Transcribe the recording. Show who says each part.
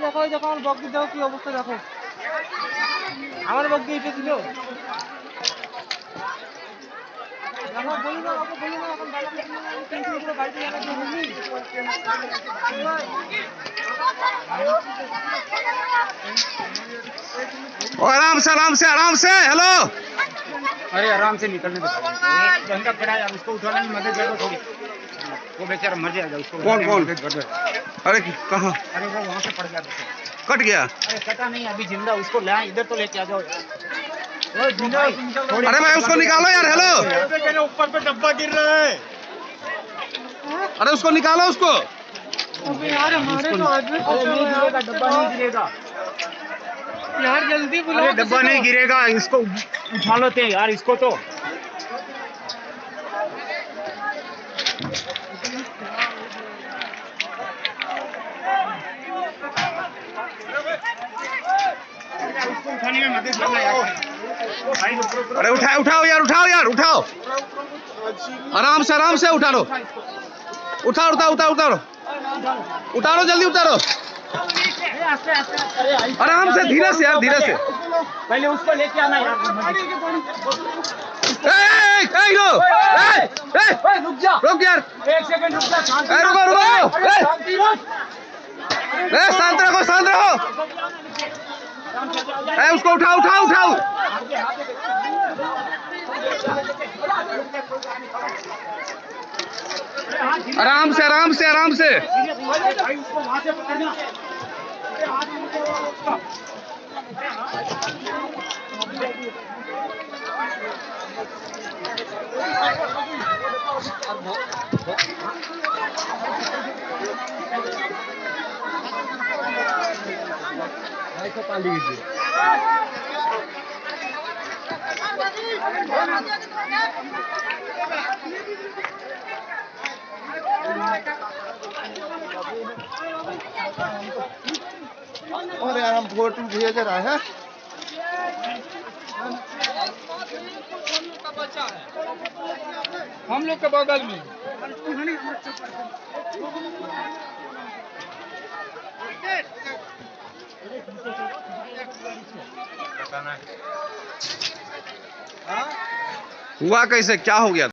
Speaker 1: দেখো দেখো আমার বগি দাও কি অবস্থা দেখো আমার বগি এটা ছিল দেখো বলি না এখন গাড়িতে
Speaker 2: आराम से हेलो।
Speaker 3: अरे आराम से निकलने दो, एक बंदा खड़ा है, उसको उठाने में मदद करो थोड़ी, वो बेचारा मर जाएगा, उसको
Speaker 2: कौन अरे कहाँ
Speaker 3: अरे वो वहाँ से पड़ गया,
Speaker 2: कट गया?
Speaker 3: अरे कटा नहीं, अभी जिंदा उसको ले आए, इधर तो लेके आ जाओ।
Speaker 2: अरे भाई उसको निकालो यार। हेलो
Speaker 3: ऊपर पे डब्बा गिर रहा है,
Speaker 2: अरे उसको निकालो उसको।
Speaker 1: यार हमारे तो आदमी
Speaker 3: डब्बा नहीं गिरेगा
Speaker 1: यार, जल्दी बुलाओ।
Speaker 3: अरे डब्बा नहीं गिरेगा, इसको उठा लेते हैं यार, इसको तो उठाने में मदद करना यार।
Speaker 2: अरे उठाओ यार, उठाओ आराम से उठा लो, उतारो जल्दी उतारो, आराम से, धीरे से यार, धीरे से।
Speaker 3: पहले उसको लेके आना यार।
Speaker 2: रुक यार,
Speaker 3: एक सेकंड रुक जा,
Speaker 2: रुको, शांत रहो। उसको उठाओ। आराम से।
Speaker 1: अरे यार हम फोटो भेज रहा है। हम लोग के बगल में
Speaker 2: हुआ कैसे, क्या हो गया?